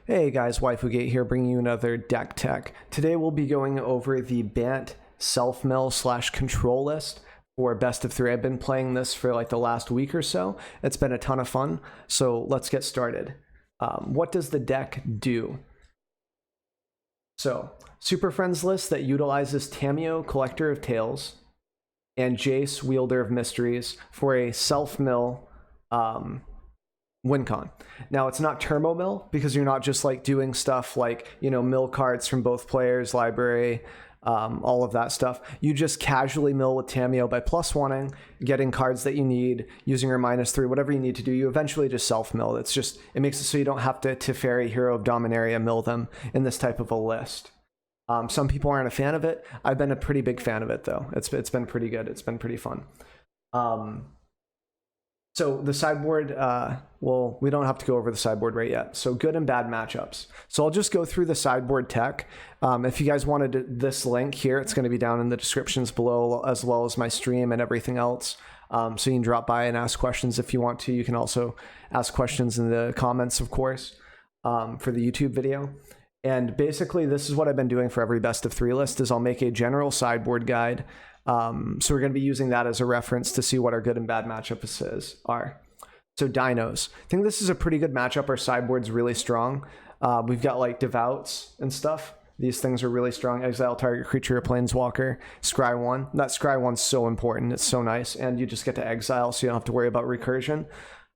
Hey guys, Waifugate here, bringing you another deck tech. Today we'll be going over the Bant self-mill / control list for best of 3. I've been playing this for like the last week or so. It's been a ton of fun, so let's get started. What does the deck do? So, Super Friends list that utilizes Tamiyo, Collector of Tales, and Jace, Wielder of Mysteries, for a self-mill win con. Now it's not turbo mill because you're not just like doing stuff like, mill cards from both players, library, all of that stuff. You just casually mill with Tamiyo by +1ing, getting cards that you need, using your -3, whatever you need to do. You eventually just self-mill. It makes it so you don't have to Teferi, Hero of Dominaria, mill them in this type of a list. Some people aren't a fan of it. I've been a pretty big fan of it though. It's been pretty good. It's been pretty fun. So the sideboard, well, we don't have to go over the sideboard right yet. So good and bad matchups. So I'll just go through the sideboard tech. If you guys wanted this link here, it's going to be down in the descriptions below, as well as my stream and everything else. So you can drop by and ask questions if you want to. You can also ask questions in the comments, of course, for the YouTube video. And basically, this is what I've been doing for every best of 3 list, is I'll make a general sideboard guide. So we're going to be using that as a reference to see what our good and bad matchups are. So dinos. I think this is a pretty good matchup. Our sideboard's really strong. We've got like Devouts and stuff. These things are really strong. Exile target creature or planeswalker. Scry 1. That Scry 1's so important. It's so nice. And you just get to exile, so you don't have to worry about recursion.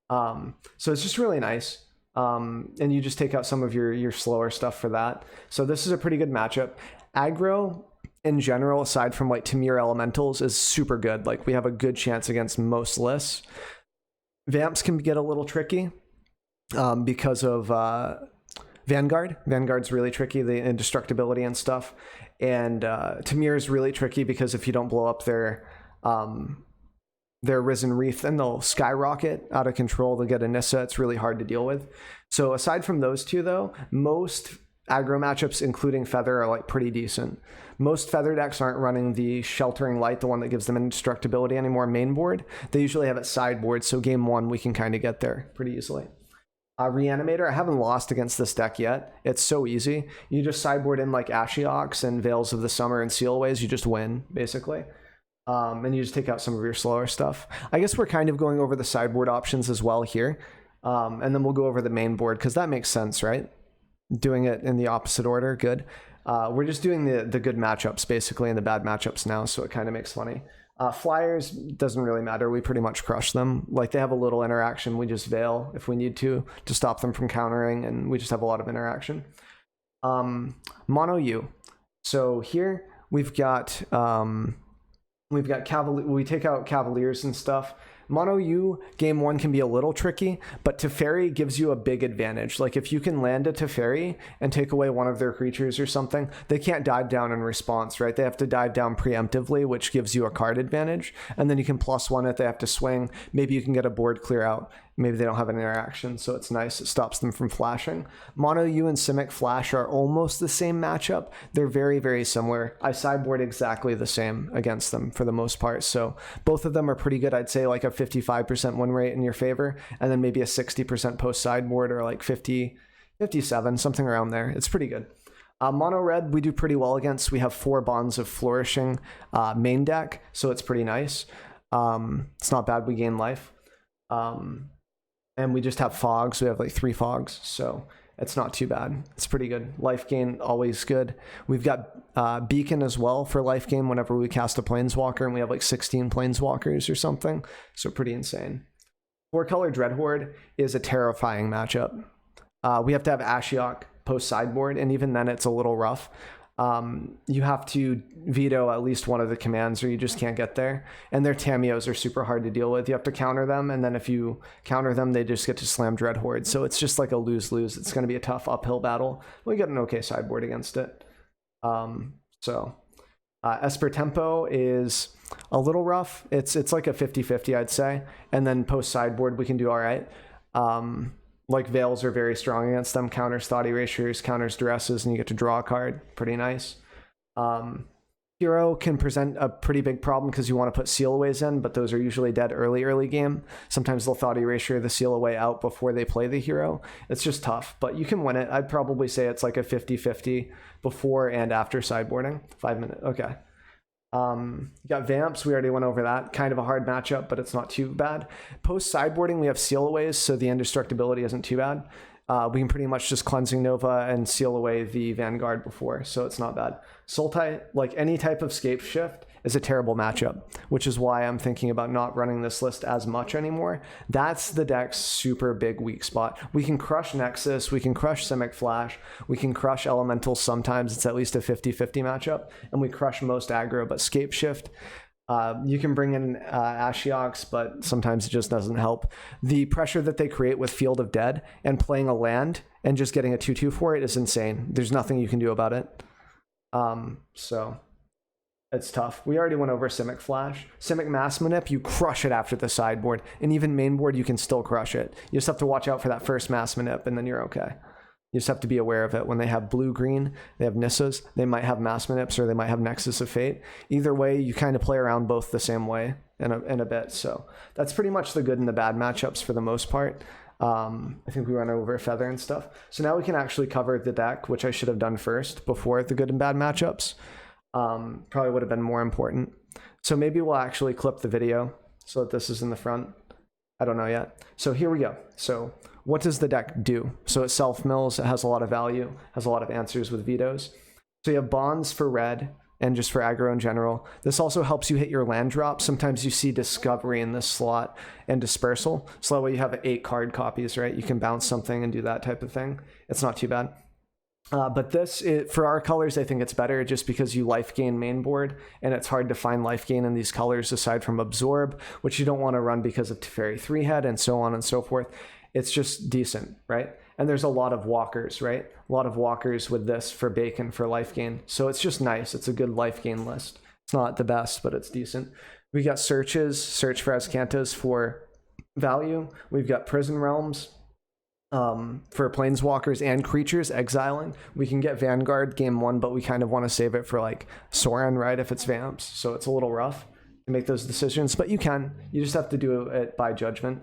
So it's just really nice. And you just take out some of your slower stuff for that. So this is a pretty good matchup. Aggro, in general, aside from like Tamir Elementals, is super good. Like, we have a good chance against most lists. Vamps can get a little tricky because of Vanguard. Vanguard's really tricky, the indestructibility and stuff. And Tamir is really tricky because if you don't blow up their Risen Reef, then they'll skyrocket out of control. They'll get a Nissa. It's really hard to deal with. So aside from those two, though, most aggro matchups, including Feather, are like pretty decent. Most Feather decks aren't running the Sheltering Light, the one that gives them indestructibility anymore, main board. They usually have it sideboard, so game 1 we can kind of get there pretty easily. Reanimator, I haven't lost against this deck yet. It's so easy. You just sideboard in like Ashiok and Veils of the Summer and Sealways, you just win, basically. And you just take out some of your slower stuff. I guess we're kind of going over the sideboard options as well here. And then we'll go over the main board, because that makes sense, right? Doing it in the opposite order, good. We're just doing the good matchups, basically, and the bad matchups now, so it kind of makes funny. Flyers, doesn't really matter. We pretty much crush them. Like, they have a little interaction. We just Veil if we need to stop them from countering, and we just have a lot of interaction. Mono U. So here we've got we take out Cavaliers and stuff. Mono U, game 1 can be a little tricky, but Teferi gives you a big advantage. Like, if you can land a Teferi and take away one of their creatures or something, they can't dive down in response, right? They have to dive down preemptively, which gives you a card advantage. And then you can +1 it, they have to swing. Maybe you can get a board clear out. Maybe they don't have an interaction, so it's nice. It stops them from flashing. Mono U and Simic Flash are almost the same matchup. They're very, very similar. I sideboard exactly the same against them for the most part. So both of them are pretty good. I'd say like a 55% win rate in your favor, and then maybe a 60% post sideboard, or like 57, something around there. It's pretty good. Mono Red, we do pretty well against. We have 4 Bonds of Flourishing main deck, so it's pretty nice. It's not bad. We gain life. And we just have fogs. We have like 3 fogs, so it's not too bad. It's pretty good. Life gain, always good. We've got Beacon as well for life gain whenever we cast a Planeswalker, and we have like 16 Planeswalkers or something, so pretty insane. 4-color Dreadhorde is a terrifying matchup. We have to have Ashiok post sideboard, and even then it's a little rough. You have to veto at least one of the commands, or you just can't get there. And their Tamiyos are super hard to deal with. You have to counter them, and then if you counter them, they just get to slam Dreadhorde. So it's just like a lose-lose. It's going to be a tough uphill battle. We get an okay sideboard against it. Esper Tempo is a little rough. It's like a 50-50, I'd say. And then post sideboard, we can do all right. Like, Veils are very strong against them. Counters Thought Erasures, counters Duresses, and you get to draw a card. Pretty nice. Hero can present a pretty big problem because you want to put seal aways in, but those are usually dead early game. Sometimes they'll thought erasure the seal away out before they play the hero. It's just tough, but you can win it. I'd probably say it's like a 50-50 before and after sideboarding. 5 minutes. Okay. You got Vamps. We already went over that. Kind of a hard matchup, but it's not too bad. Post sideboarding, we have seal aways, so the indestructibility isn't too bad. We can pretty much just Cleansing Nova and seal away the Vanguard before, so it's not bad. Sultai, like any type of scape shift, is a terrible matchup, which is why I'm thinking about not running this list as much anymore. That's the deck's super big weak spot. We can crush Nexus, we can crush Simic Flash, we can crush Elementals sometimes, it's at least a 50-50 matchup, and we crush most aggro, but scape shift, you can bring in Ashiok, but sometimes it just doesn't help. The pressure that they create with Field of Dead and playing a land and just getting a 2/2 for it is insane. There's nothing you can do about it. So it's tough. We already went over Simic Flash. Simic Mass Manip, you crush it after the sideboard. And even mainboard, you can still crush it. You just have to watch out for that first Mass Manip, and then you're okay. You just have to be aware of it. When they have blue-green, they have Nissas, they might have Mass Manips, or they might have Nexus of Fate. Either way, you kind of play around both the same way in a bit. So that's pretty much the good and the bad matchups for the most part. I think we went over Feather and stuff. So now we can actually cover the deck, which I should have done first before the good and bad matchups. Probably would have been more important. So maybe we'll actually clip the video so that this is in the front. I don't know yet. So here we go. So what does the deck do? So it self-mills, it has a lot of value, has a lot of answers with vetoes. So you have Bonds for red and just for aggro in general. This also helps you hit your land drop. Sometimes you see Discovery in this slot and Dispersal. So that way you have 8 card copies, right? You can bounce something and do that type of thing. It's not too bad. But this, for our colors, I think it's better just because you life gain main board, and it's hard to find life gain in these colors aside from Absorb, which you don't want to run because of Teferi 3-head and so on and so forth. It's just decent, right? And there's a lot of walkers, right? A lot of walkers with this for bacon for life gain. So it's just nice. It's a good life gain list. It's not the best, but it's decent. We got searches, search for Azcantas for value. We've got Prison Realms for planeswalkers and creatures exiling. We can get Vanguard game 1, but we kind of want to save it for like Sorin, right? If it's Vamps. So it's a little rough to make those decisions, but you can. You just have to do it by judgment.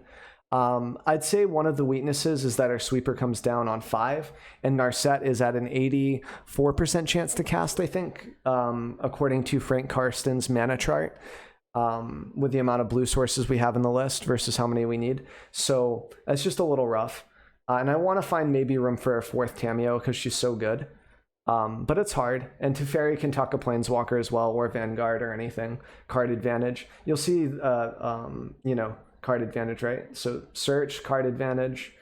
I'd say one of the weaknesses is that our sweeper comes down on 5, and Narset is at an 84% chance to cast, I think, according to Frank Karsten's mana chart, with the amount of blue sources we have in the list versus how many we need. So that's just a little rough. And I want to find maybe room for a 4th Tameo because she's so good. But it's hard. And Teferi can tuck a Planeswalker as well, or Vanguard or anything. Card advantage. You'll see, you know, card advantage, right? So search, card advantage,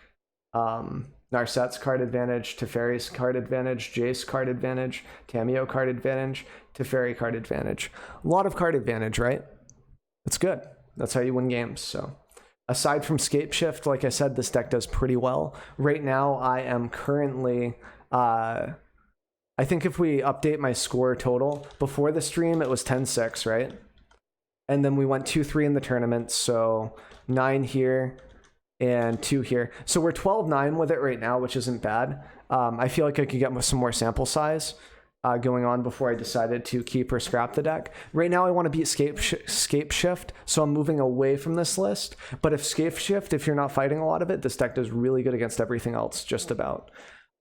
Narset's card advantage, Teferi's card advantage, Jace card advantage, Tameo card advantage, Teferi card advantage. A lot of card advantage, right? It's good. That's how you win games. So aside from Scape Shift, like I said, this deck does pretty well. Right now, I am currently, I think if we update my score total, before the stream, it was 10-6, right? And then we went 2-3 in the tournament, so 9 here and 2 here. So we're 12-9 with it right now, which isn't bad. I feel like I could get some more sample size going on before I decided to keep or scrap the deck. Right now I want to beat Scape Shift, so I'm moving away from this list. But if Scape Shift, if you're not fighting a lot of it, this deck does really good against everything else, just about.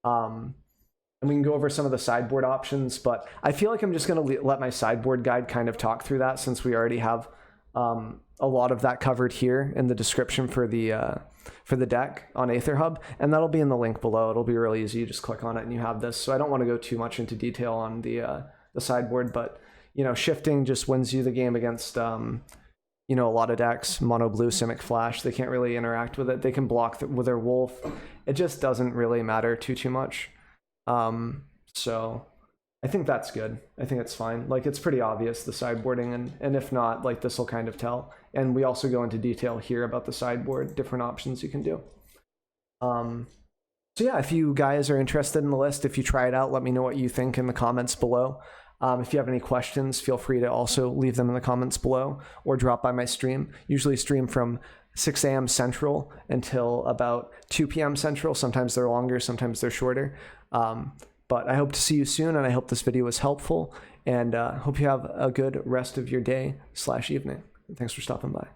And we can go over some of the sideboard options, but I feel like I'm just going to let my sideboard guide kind of talk through that, since we already have a lot of that covered here in the description for the deck on Aether Hub, and that'll be in the link below. It'll be really easy. You just click on it and you have this. So I don't want to go too much into detail on the sideboard, but you know, shifting just wins you the game against you know, a lot of decks. Mono blue, Simic Flash, they can't really interact with it. They can block with their Wolf. It just doesn't really matter too much. So I think that's good. I think it's fine. Like, it's pretty obvious, the sideboarding, and if not, like, this will kind of tell. And we also go into detail here about the sideboard, different options you can do. So yeah, if you guys are interested in the list, if you try it out, let me know what you think in the comments below. If you have any questions, feel free to also leave them in the comments below, or drop by my stream. Usually stream from 6 a.m. Central until about 2 p.m. Central. Sometimes they're longer, sometimes they're shorter. But I hope to see you soon, and I hope this video was helpful, and hope you have a good rest of your day/evening. Thanks for stopping by.